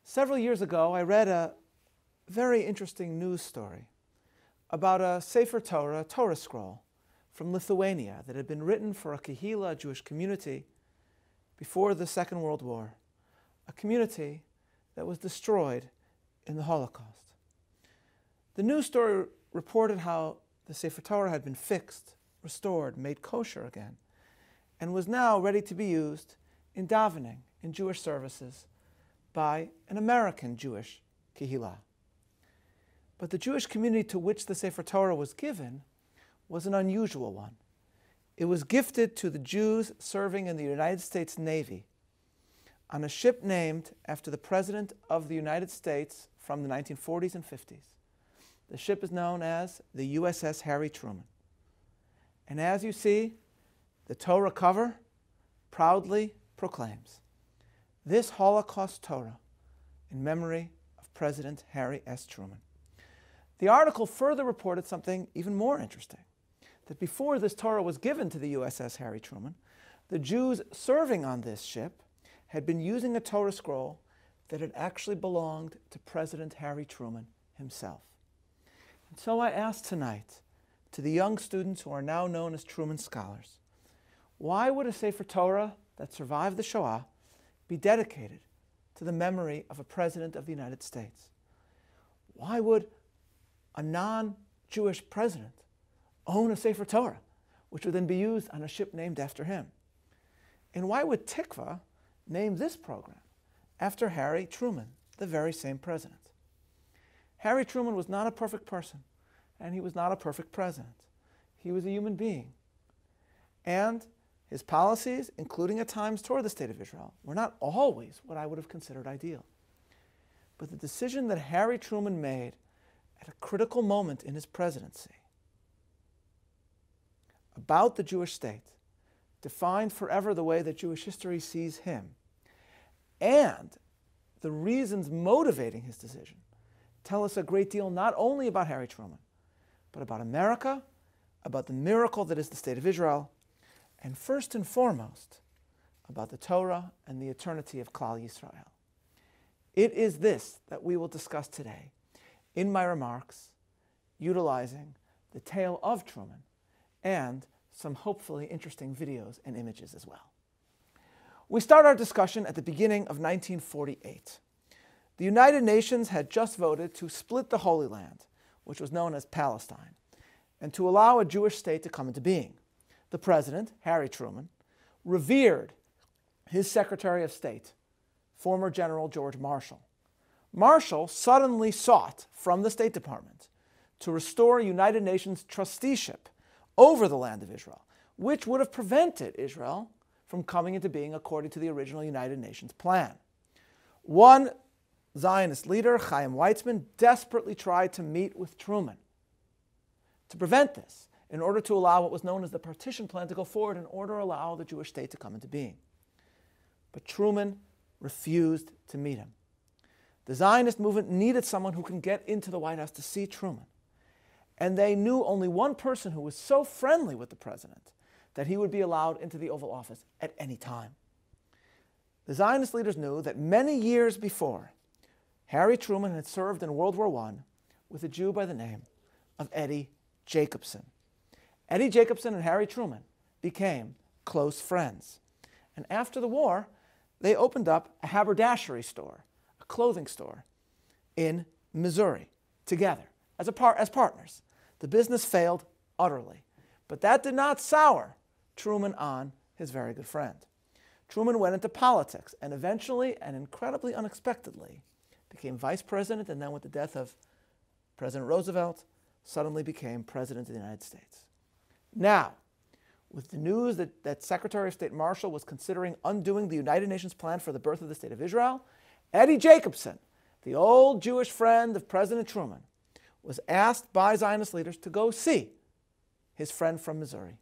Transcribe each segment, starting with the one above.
Several years ago, I read a very interesting news story about a Sefer Torah, a Torah scroll from Lithuania that had been written for a Kehillah, a Jewish community, before the Second World War, a community that was destroyed in the Holocaust. The news story reported how the Sefer Torah had been fixed, restored, made kosher again, and was now ready to be used in davening, in Jewish services, by an American Jewish Kehillah. But the Jewish community to which the Sefer Torah was given was an unusual one. It was gifted to the Jews serving in the United States Navy on a ship named after the President of the United States from the 1940s and 50s. The ship is known as the USS Harry Truman. And as you see, the Torah cover proudly proclaims, "This Holocaust Torah in memory of President Harry S. Truman." The article further reported something even more interesting, that before this Torah was given to the USS Harry Truman, the Jews serving on this ship had been using a Torah scroll that had actually belonged to President Harry Truman himself. And so I ask tonight to the young students who are now known as Truman Scholars, why would a Sefer Torah that survived the Shoah be dedicated to the memory of a President of the United States? Why would a non-Jewish president own a Sefer Torah, which would then be used on a ship named after him? And why would Tikva name this program after Harry Truman, the very same president? Harry Truman was not a perfect person, and he was not a perfect president. He was a human being. And his policies, including at times toward the State of Israel, were not always what I would have considered ideal. But the decision that Harry Truman made at a critical moment in his presidency about the Jewish state defined forever the way that Jewish history sees him, and the reasons motivating his decision tell us a great deal not only about Harry Truman, but about America, about the miracle that is the State of Israel, and first and foremost, about the Torah and the eternity of Klal Yisrael. It is this that we will discuss today in my remarks, utilizing the tale of Truman and some hopefully interesting videos and images as well. We start our discussion at the beginning of 1948. The United Nations had just voted to split the Holy Land, which was known as Palestine, and to allow a Jewish state to come into being. The president, Harry Truman, revered his Secretary of State, former General George Marshall. Marshall suddenly sought from the State Department to restore United Nations trusteeship over the land of Israel, which would have prevented Israel from coming into being according to the original United Nations plan. One Zionist leader, Chaim Weizmann, desperately tried to meet with Truman to prevent this, in order to allow what was known as the partition plan to go forward, in order to allow the Jewish state to come into being. But Truman refused to meet him. The Zionist movement needed someone who can get into the White House to see Truman. And they knew only one person who was so friendly with the president that he would be allowed into the Oval Office at any time. The Zionist leaders knew that many years before, Harry Truman had served in World War I with a Jew by the name of Eddie Jacobson. Eddie Jacobson and Harry Truman became close friends. And after the war, they opened up a haberdashery store, a clothing store, in Missouri, together, as partners. The business failed utterly. But that did not sour Truman on his very good friend. Truman went into politics and eventually, and incredibly unexpectedly, became vice president, and then with the death of President Roosevelt, suddenly became president of the United States. Now, with the news that Secretary of State Marshall was considering undoing the United Nations plan for the birth of the State of Israel, Eddie Jacobson, the old Jewish friend of President Truman, was asked by Zionist leaders to go see his friend from Missouri.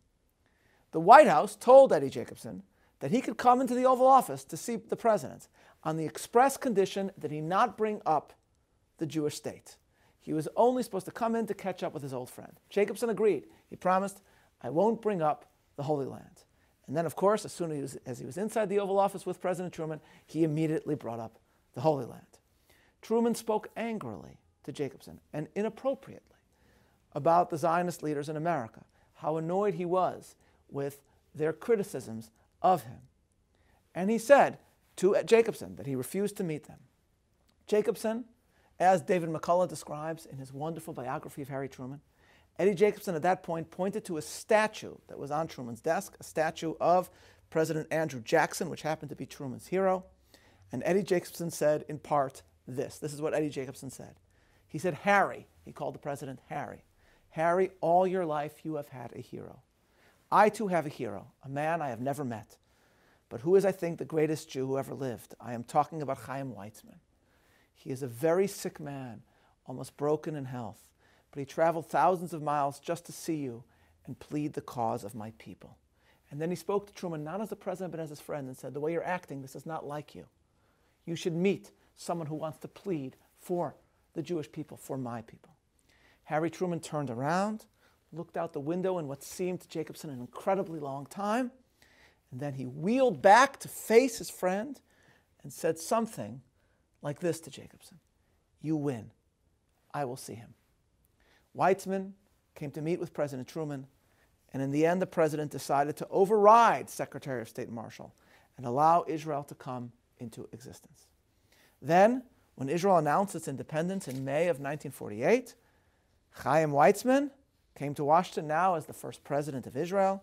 The White House told Eddie Jacobson that he could come into the Oval Office to see the president on the express condition that he not bring up the Jewish state. He was only supposed to come in to catch up with his old friend. Jacobson agreed. He promised, "I won't bring up the Holy Land." And then, of course, as soon as he was inside the Oval Office with President Truman, he immediately brought up the Holy Land. Truman spoke angrily to Jacobson and inappropriately about the Zionist leaders in America, how annoyed he was with their criticisms of him. And he said to Jacobson that he refused to meet them. Jacobson, as David McCullough describes in his wonderful biography of Harry Truman, Eddie Jacobson at that point pointed to a statue that was on Truman's desk, a statue of President Andrew Jackson, which happened to be Truman's hero. And Eddie Jacobson said, in part, this. This is what Eddie Jacobson said. He said, Harry, he called the president Harry. Harry, all your life you have had a hero. I too have a hero, a man I have never met, but who is, I think, the greatest Jew who ever lived. I am talking about Chaim Weizmann. He is a very sick man, almost broken in health, but he traveled thousands of miles just to see you and plead the cause of my people. And then he spoke to Truman not as the president but as his friend and said, the way you're acting, this is not like you. You should meet someone who wants to plead for the Jewish people, for my people. Harry Truman turned around, looked out the window in what seemed to Jacobson an incredibly long time, and then he wheeled back to face his friend and said something like this to Jacobson: you win. I will see him. Weizmann came to meet with President Truman, and in the end the president decided to override Secretary of State Marshall and allow Israel to come into existence. Then, when Israel announced its independence in May of 1948, Chaim Weizmann came to Washington now as the first president of Israel,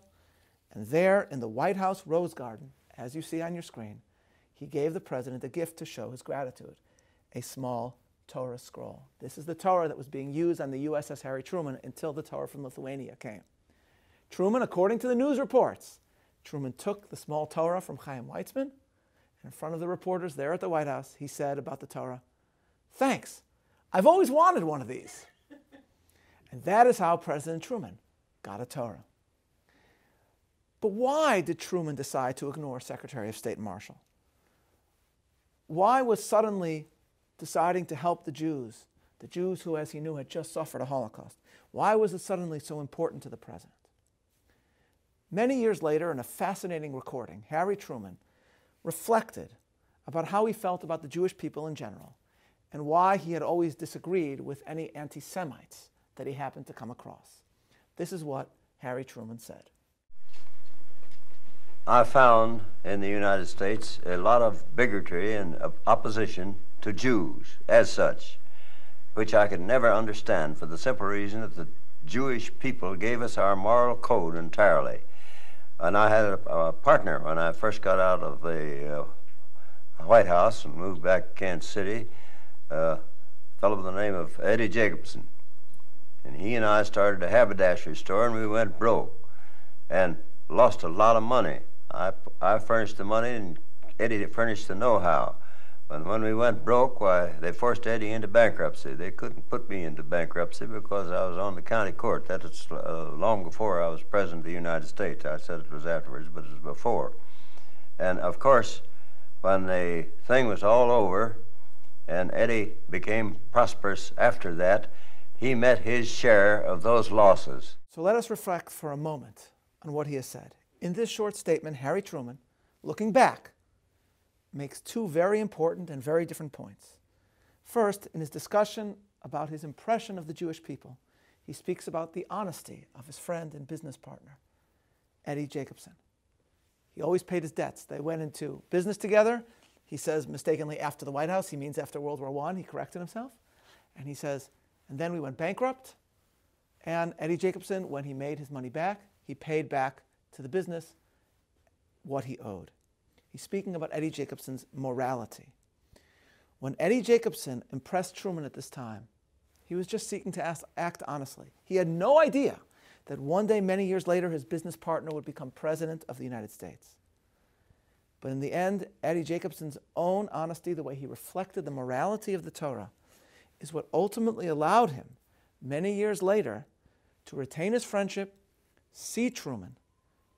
and there in the White House Rose Garden, as you see on your screen, he gave the president a gift to show his gratitude, a small Torah scroll. This is the Torah that was being used on the USS Harry Truman until the Torah from Lithuania came. Truman, according to the news reports, Truman took the small Torah from Chaim Weizmann, and in front of the reporters there at the White House, he said about the Torah, "Thanks, I've always wanted one of these." And that is how President Truman got a Torah. But why did Truman decide to ignore Secretary of State Marshall? Why was suddenly deciding to help the Jews who, as he knew, had just suffered a Holocaust? Why was it suddenly so important to the president? Many years later, in a fascinating recording, Harry Truman reflected about how he felt about the Jewish people in general and why he had always disagreed with any anti-Semites that he happened to come across. This is what Harry Truman said. I found in the United States a lot of bigotry and opposition to Jews as such, which I could never understand for the simple reason that the Jewish people gave us our moral code entirely. And I had a partner when I first got out of the White House and moved back to Kansas City, a fellow by the name of Eddie Jacobson. And he and I started a haberdashery store, and we went broke and lost a lot of money. I furnished the money, and Eddie furnished the know-how. And when we went broke, why, they forced Eddie into bankruptcy. They couldn't put me into bankruptcy because I was on the county court. That was long before I was president of the United States. I said it was afterwards, but it was before. And of course, when the thing was all over, and Eddie became prosperous after that, he met his share of those losses. So let us reflect for a moment on what he has said. In this short statement, Harry Truman, looking back, makes two very important and very different points. First, in his discussion about his impression of the Jewish people, he speaks about the honesty of his friend and business partner, Eddie Jacobson. He always paid his debts. They went into business together. He says mistakenly after the White House, he means after World War I. He corrected himself. And he says, and then we went bankrupt. And Eddie Jacobson, when he made his money back, he paid back to the business what he owed. He's speaking about Eddie Jacobson's morality. When Eddie Jacobson impressed Truman at this time, he was just seeking to act honestly. He had no idea that one day, many years later, his business partner would become president of the United States. But in the end, Eddie Jacobson's own honesty, the way he reflected the morality of the Torah, is what ultimately allowed him, many years later, to retain his friendship, see Truman,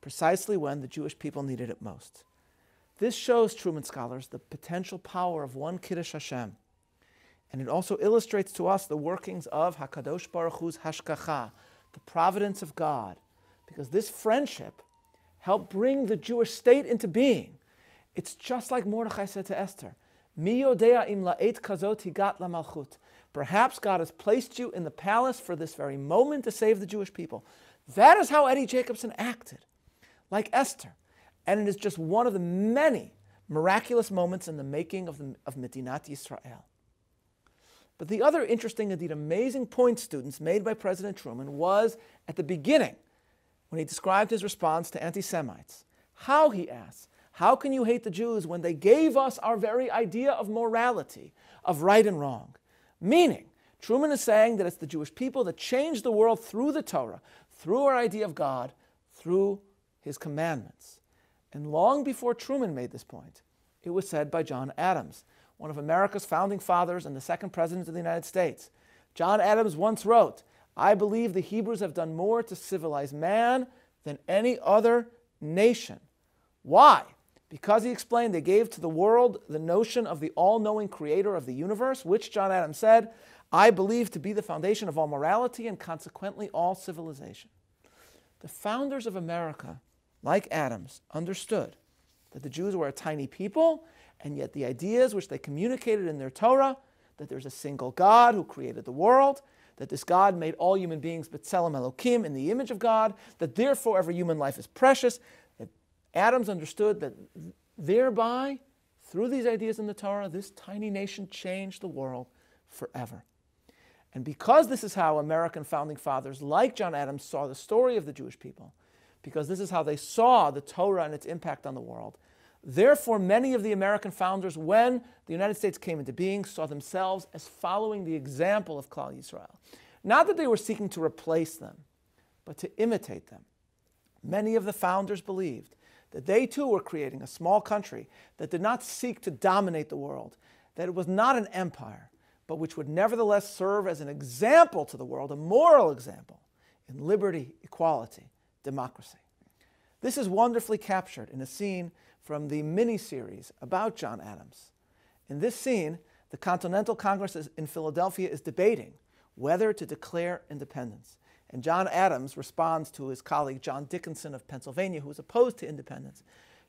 precisely when the Jewish people needed it most. This shows, Truman scholars, the potential power of one Kiddush Hashem. And it also illustrates to us the workings of HaKadosh Baruch Hu's Hashgacha, the providence of God, because this friendship helped bring the Jewish state into being. It's just like Mordechai said to Esther, Mi yodea im la'et kazot higat lamalchut. Perhaps God has placed you in the palace for this very moment to save the Jewish people. That is how Eddie Jacobson acted, like Esther. And it is just one of the many miraculous moments in the making of Medinat Yisrael. But the other interesting, indeed amazing point, students, made by President Truman was at the beginning, when he described his response to anti-Semites. How, he asks, how can you hate the Jews when they gave us our very idea of morality, of right and wrong? Meaning, Truman is saying that it's the Jewish people that changed the world through the Torah, through our idea of God, through his commandments. And long before Truman made this point, it was said by John Adams, one of America's founding fathers and the second president of the United States. John Adams once wrote, "I believe the Hebrews have done more to civilize man than any other nation." Why? Because, he explained, they gave to the world the notion of the all-knowing creator of the universe, which, John Adams said, I believe to be the foundation of all morality and consequently all civilization. The founders of America, like Adams, understood that the Jews were a tiny people, and yet the ideas which they communicated in their Torah, that there's a single God who created the world, that this God made all human beings B'Tselem Elokim, in the image of God, that therefore every human life is precious, that Adams understood that thereby, through these ideas in the Torah, this tiny nation changed the world forever. And because this is how American founding fathers like John Adams saw the story of the Jewish people, because this is how they saw the Torah and its impact on the world, therefore many of the American founders, when the United States came into being, saw themselves as following the example of Klal Yisrael. Not that they were seeking to replace them, but to imitate them. Many of the founders believed that they too were creating a small country that did not seek to dominate the world, that it was not an empire, but which would nevertheless serve as an example to the world, a moral example, in liberty, equality, democracy. This is wonderfully captured in a scene from the mini-series about John Adams. In this scene, the Continental Congress in Philadelphia is debating whether to declare independence. And John Adams responds to his colleague John Dickinson of Pennsylvania, who is opposed to independence.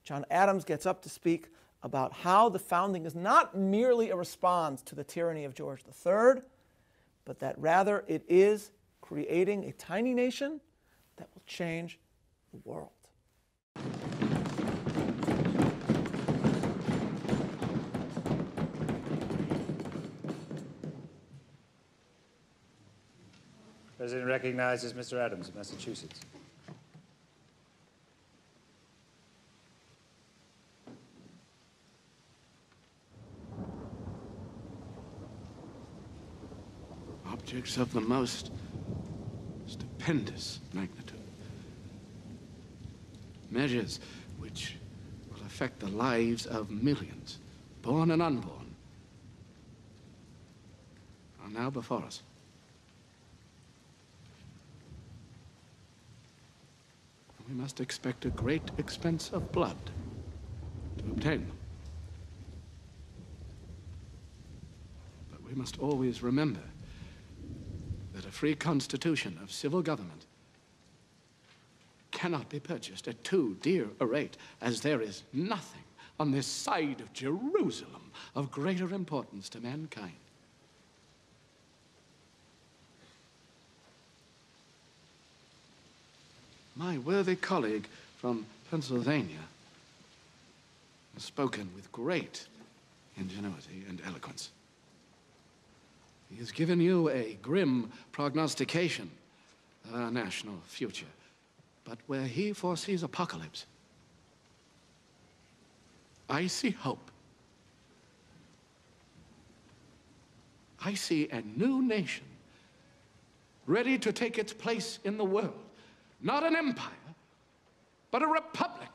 John Adams gets up to speak about how the founding is not merely a response to the tyranny of George III, but that rather it is creating a tiny nation that will change the world. The President recognizes Mr. Adams of Massachusetts. Objects of the most stupendous magnitude. Measures which will affect the lives of millions, born and unborn, are now before us. We must expect a great expense of blood to obtain them. But we must always remember that a free constitution of civil government cannot be purchased at too dear a rate, as there is nothing on this side of Jerusalem of greater importance to mankind. My worthy colleague from Pennsylvania has spoken with great ingenuity and eloquence. He has given you a grim prognostication of our national future, but where he foresees apocalypse, I see hope. I see a new nation ready to take its place in the world. Not an empire, but a republic.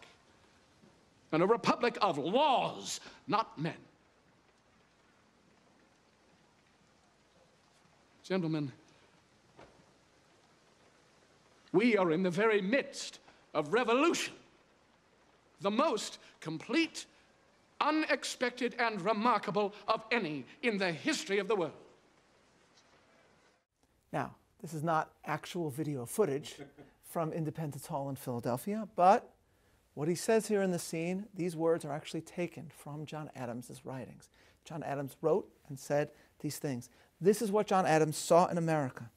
And a republic of laws, not men. Gentlemen, we are in the very midst of revolution. The most complete, unexpected, and remarkable of any in the history of the world. Now, this is not actual video footage from Independence Hall in Philadelphia, but what he says here in the scene, these words are actually taken from John Adams' writings. John Adams wrote and said these things. This is what John Adams saw in America.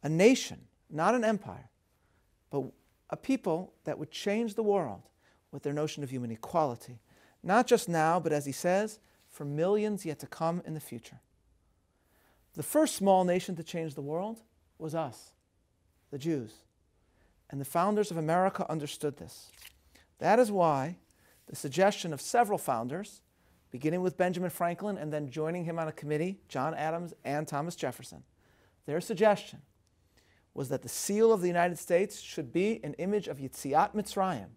A nation, not an empire, but a people that would change the world with their notion of human equality. Not just now, but as he says, for millions yet to come in the future. The first small nation to change the world was us, the Jews. And the founders of America understood this. That is why the suggestion of several founders, beginning with Benjamin Franklin and then joining him on a committee, John Adams and Thomas Jefferson, their suggestion was that the seal of the United States should be an image of Yetziat Mitzrayim,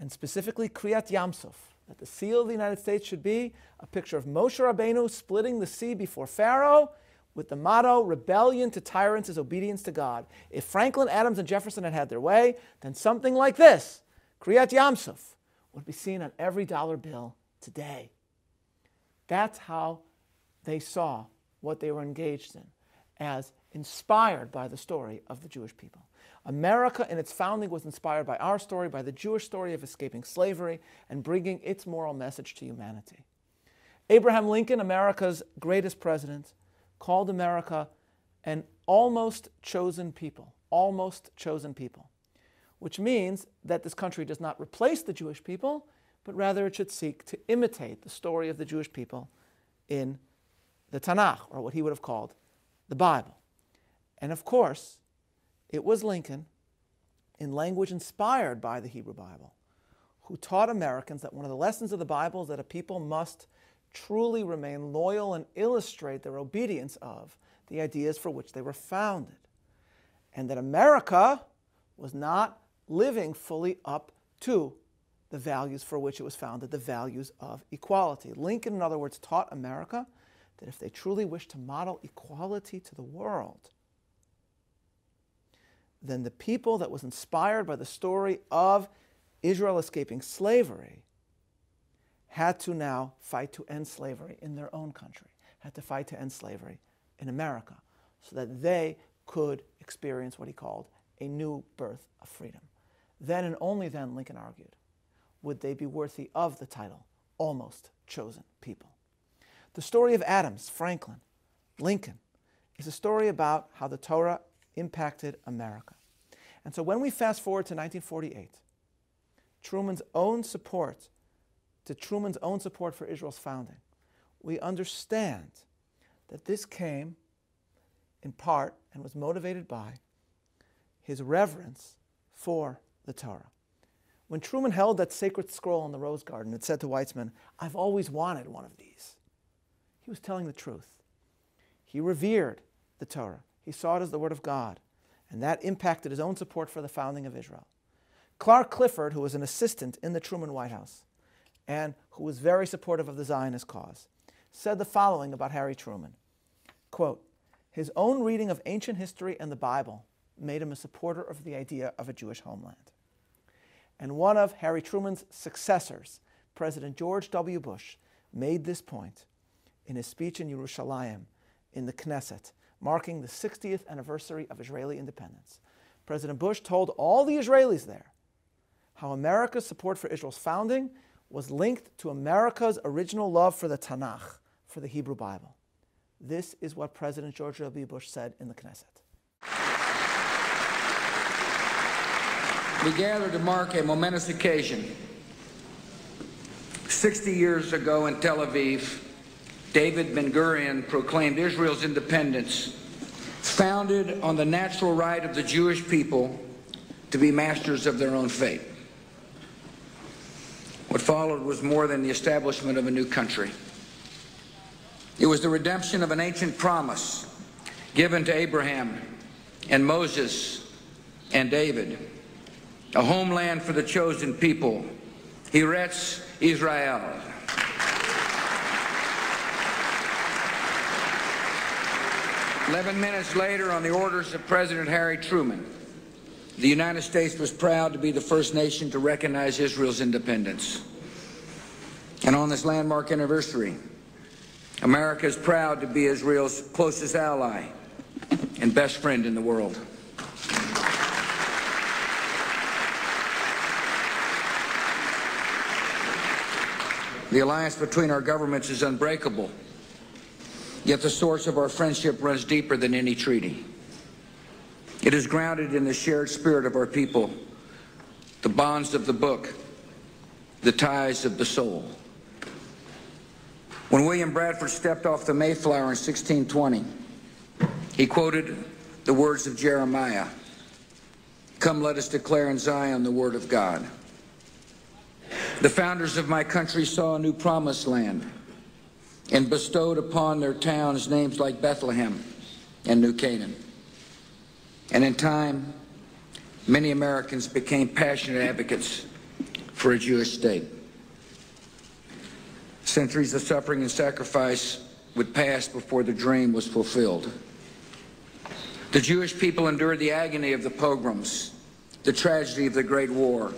and specifically Kriyat Yamsuf, that the seal of the United States should be a picture of Moshe Rabbeinu splitting the sea before Pharaoh with the motto, rebellion to tyrants is obedience to God. If Franklin, Adams, and Jefferson had had their way, then something like this, Kriyat Yamsuf, would be seen on every dollar bill today. That's how they saw what they were engaged in, as inspired by the story of the Jewish people. America in its founding was inspired by our story, by the Jewish story of escaping slavery and bringing its moral message to humanity. Abraham Lincoln, America's greatest president, called America an almost chosen people, which means that this country does not replace the Jewish people, but rather it should seek to imitate the story of the Jewish people in the Tanakh, or what he would have called the Bible. And of course, it was Lincoln, in language inspired by the Hebrew Bible, who taught Americans that one of the lessons of the Bible is that a people must truly remain loyal and illustrate their obedience of the ideas for which they were founded. And that America was not living fully up to the values for which it was founded, the values of equality. Lincoln, in other words, taught America that if they truly wished to model equality to the world, then the people that was inspired by the story of Israel escaping slavery had to now fight to end slavery in their own country, had to fight to end slavery in America, so that they could experience what he called a new birth of freedom. Then and only then, Lincoln argued, would they be worthy of the title, almost chosen people. The story of Adams, Franklin, Lincoln is a story about how the Torah impacted America. And so when we fast forward to 1948, Truman's own support for Israel's founding, we understand that this came in part and was motivated by his reverence for the Torah. When Truman held that sacred scroll in the Rose Garden, it said to Weizmann, "I've always wanted one of these." He was telling the truth. He revered the Torah. He saw it as the Word of God, and that impacted his own support for the founding of Israel. Clark Clifford, who was an assistant in the Truman White House and who was very supportive of the Zionist cause, said the following about Harry Truman, quote, "His own reading of ancient history and the Bible made him a supporter of the idea of a Jewish homeland." And one of Harry Truman's successors, President George W. Bush, made this point in his speech in Yerushalayim in the Knesset, marking the 60th anniversary of Israeli independence. President Bush told all the Israelis there how America's support for Israel's founding was linked to America's original love for the Tanakh, for the Hebrew Bible. This is what President George W. Bush said in the Knesset. We gather to mark a momentous occasion. 60 years ago in Tel Aviv, David Ben-Gurion proclaimed Israel's independence, founded on the natural right of the Jewish people to be masters of their own fate. What followed was more than the establishment of a new country. It was the redemption of an ancient promise given to Abraham and Moses and David, a homeland for the chosen people, Eretz Israel. "11 minutes later, on the orders of President Harry Truman, the United States was proud to be the first nation to recognize Israel's independence. And on this landmark anniversary, America is proud to be Israel's closest ally and best friend in the world." The alliance between our governments is unbreakable, yet the source of our friendship runs deeper than any treaty. It is grounded in the shared spirit of our people, the bonds of the book, the ties of the soul. When William Bradford stepped off the Mayflower in 1620, he quoted the words of Jeremiah, "Come, let us declare in Zion the word of God." The founders of my country saw a new promised land and bestowed upon their towns names like Bethlehem and New Canaan. And in time, many Americans became passionate advocates for a Jewish state. Centuries of suffering and sacrifice would pass before the dream was fulfilled. The Jewish people endured the agony of the pogroms, the tragedy of the Great War,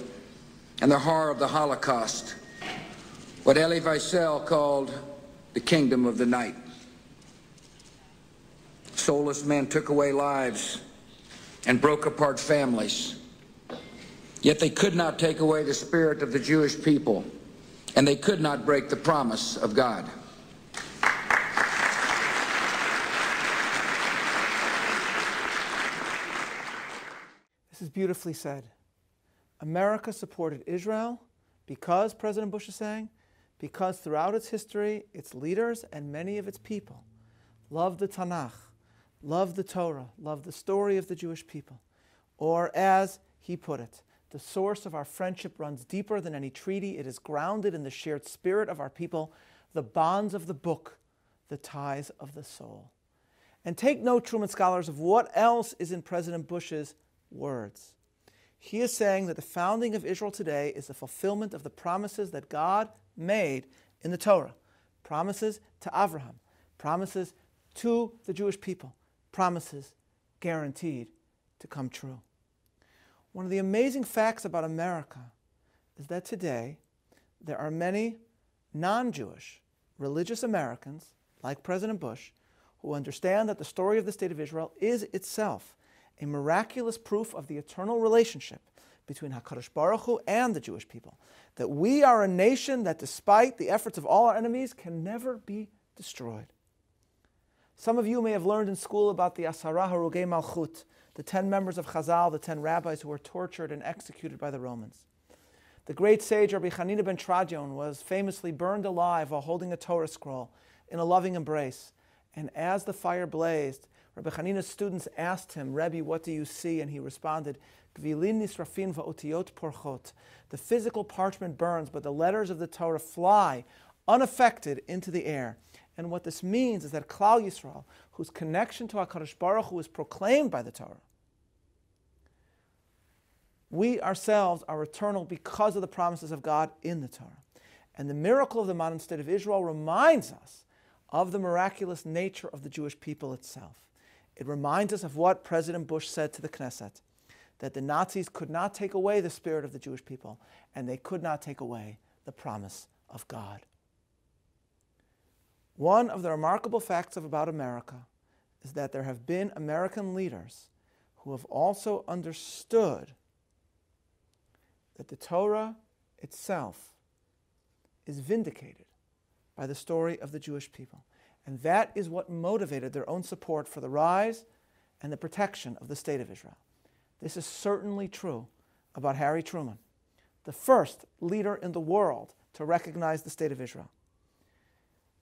and the horror of the Holocaust, what Elie Wiesel called the kingdom of the night. Soulless men took away lives and broke apart families. Yet they could not take away the spirit of the Jewish people, and they could not break the promise of God. This is beautifully said. America supported Israel because, President Bush is saying, because throughout its history, its leaders and many of its people loved the Tanakh, loved the Torah, loved the story of the Jewish people. Or as he put it, the source of our friendship runs deeper than any treaty. It is grounded in the shared spirit of our people, the bonds of the book, the ties of the soul. And take note, Truman scholars, of what else is in President Bush's words. He is saying that the founding of Israel today is the fulfillment of the promises that God made in the Torah. Promises to Abraham, promises to the Jewish people, promises guaranteed to come true. One of the amazing facts about America is that today there are many non-Jewish religious Americans, like President Bush, who understand that the story of the State of Israel is itself a miraculous proof of the eternal relationship between HaKadosh Baruch Hu and the Jewish people. That we are a nation that, despite the efforts of all our enemies, can never be destroyed. Some of you may have learned in school about the Asara Harugei Malchut, the 10 members of Chazal, the 10 rabbis who were tortured and executed by the Romans. The great sage Rabbi Hanina ben Tradion was famously burned alive while holding a Torah scroll in a loving embrace. And as the fire blazed, Rabbi Hanina's students asked him, "Rebbe, what do you see?" And he responded, "Gvilin nisrafin va'otiyot porchot." The physical parchment burns, but the letters of the Torah fly unaffected into the air. And what this means is that Klal Yisrael, whose connection to HaKadosh Baruch Hu is proclaimed by the Torah, we ourselves are eternal because of the promises of God in the Torah. And the miracle of the modern state of Israel reminds us of the miraculous nature of the Jewish people itself. It reminds us of what President Bush said to the Knesset, that the Nazis could not take away the spirit of the Jewish people, and they could not take away the promise of God. One of the remarkable facts about America is that there have been American leaders who have also understood that the Torah itself is vindicated by the story of the Jewish people. And that is what motivated their own support for the rise and the protection of the State of Israel. This is certainly true about Harry Truman, the first leader in the world to recognize the State of Israel.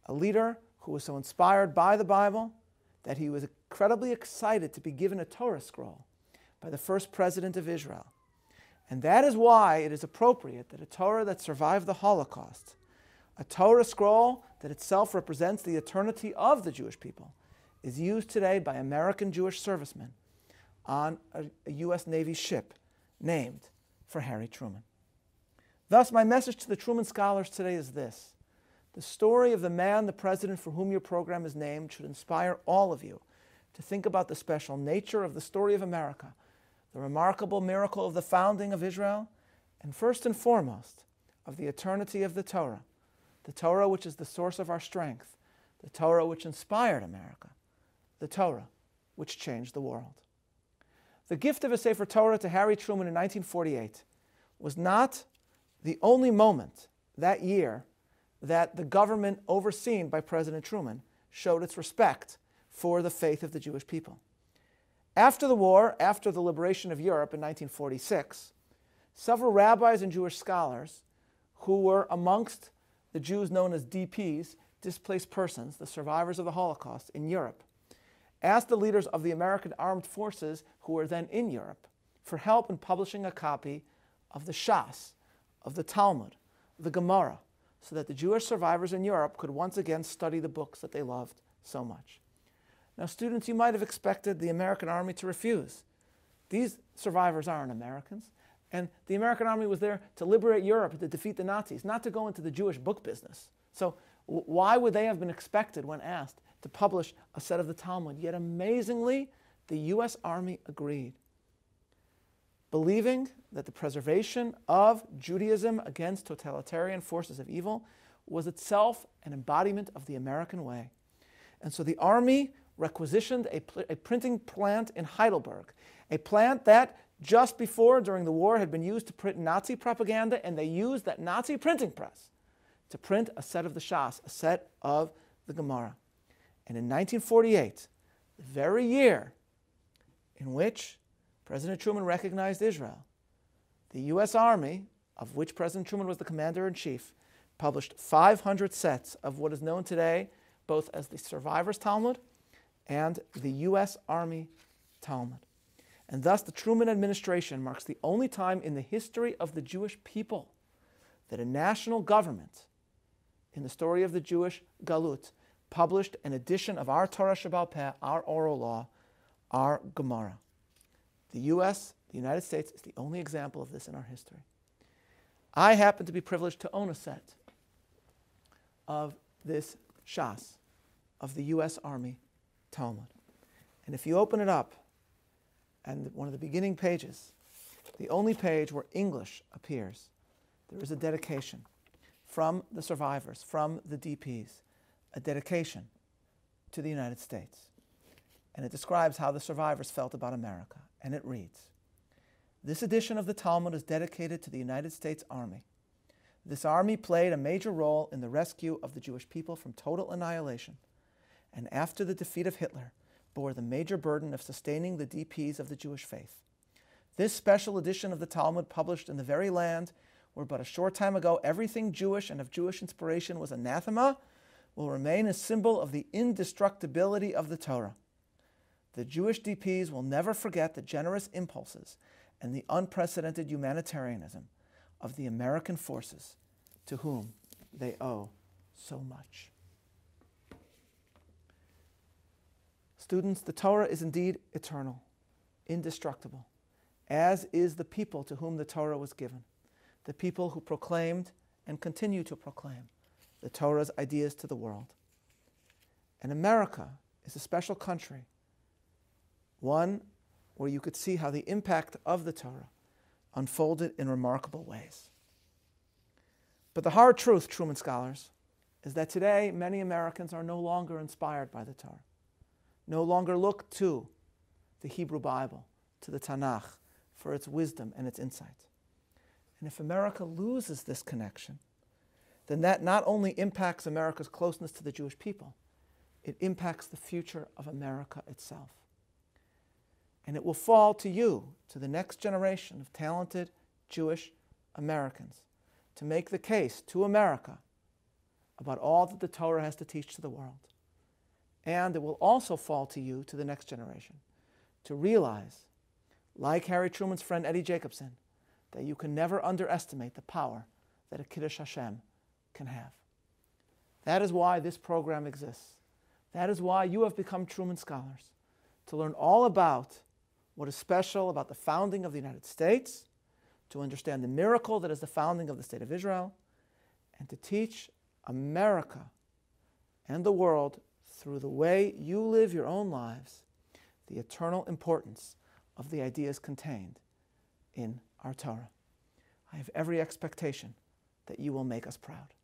A leader who was so inspired by the Bible that he was incredibly excited to be given a Torah scroll by the first president of Israel. And that is why it is appropriate that a Torah that survived the Holocaust, a Torah scroll that itself represents the eternity of the Jewish people, is used today by American Jewish servicemen on a U.S. Navy ship named for Harry Truman. Thus, my message to the Truman scholars today is this: the story of the man, the president for whom your program is named, should inspire all of you to think about the special nature of the story of America, the remarkable miracle of the founding of Israel, and first and foremost, of the eternity of the Torah which is the source of our strength, the Torah which inspired America, the Torah which changed the world. The gift of a Sefer Torah to Harry Truman in 1948 was not the only moment that year that the government overseen by President Truman showed its respect for the faith of the Jewish people. After the war, after the liberation of Europe in 1946, several rabbis and Jewish scholars who were amongst the Jews known as DPs, displaced persons, the survivors of the Holocaust in Europe, asked the leaders of the American armed forces who were then in Europe for help in publishing a copy of the Shas, of the Talmud, the Gemara, so that the Jewish survivors in Europe could once again study the books that they loved so much. Now, students, you might have expected the American army to refuse. These survivors aren't Americans, and the American army was there to liberate Europe, to defeat the Nazis, not to go into the Jewish book business. So why would they have been expected when asked to publish a set of the Talmud? Yet amazingly, the U.S. Army agreed, believing that the preservation of Judaism against totalitarian forces of evil was itself an embodiment of the American way. And so the Army requisitioned a printing plant in Heidelberg, a plant that just before, during the war, had been used to print Nazi propaganda, and they used that Nazi printing press to print a set of the Shas, a set of the Gemara. And in 1948, the very year in which President Truman recognized Israel, the U.S. Army, of which President Truman was the commander-in-chief, published 500 sets of what is known today both as the Survivors Talmud and the U.S. Army Talmud. And thus the Truman administration marks the only time in the history of the Jewish people that a national government, in the story of the Jewish Galut, published an edition of our Torah Shebaal Peh, our oral law, our Gemara. The U.S., the United States, is the only example of this in our history. I happen to be privileged to own a set of this Shas, of the U.S. Army Talmud. And if you open it up, and one of the beginning pages, the only page where English appears, there is a dedication from the survivors, from the DPs, a dedication to the United States. And it describes how the survivors felt about America. And it reads, "This edition of the Talmud is dedicated to the United States Army. This army played a major role in the rescue of the Jewish people from total annihilation, and after the defeat of Hitler, bore the major burden of sustaining the DPs of the Jewish faith. This special edition of the Talmud, published in the very land where but a short time ago everything Jewish and of Jewish inspiration was anathema, will remain a symbol of the indestructibility of the Torah. The Jewish DPs will never forget the generous impulses and the unprecedented humanitarianism of the American forces to whom they owe so much." Students, the Torah is indeed eternal, indestructible, as is the people to whom the Torah was given, the people who proclaimed and continue to proclaim the Torah's ideas to the world. And America is a special country, one where you could see how the impact of the Torah unfolded in remarkable ways. But the hard truth, Truman scholars, is that today many Americans are no longer inspired by the Torah, no longer look to the Hebrew Bible, to the Tanakh, for its wisdom and its insight. And if America loses this connection, then that not only impacts America's closeness to the Jewish people, it impacts the future of America itself. And it will fall to you, to the next generation of talented Jewish Americans, to make the case to America about all that the Torah has to teach to the world. And it will also fall to you, to the next generation, to realize, like Harry Truman's friend Eddie Jacobson, that you can never underestimate the power that a Kiddush Hashem can have. That is why this program exists. That is why you have become Truman Scholars, to learn all about what is special about the founding of the United States, to understand the miracle that is the founding of the State of Israel, and to teach America and the world, through the way you live your own lives, the eternal importance of the ideas contained in our Torah. I have every expectation that you will make us proud.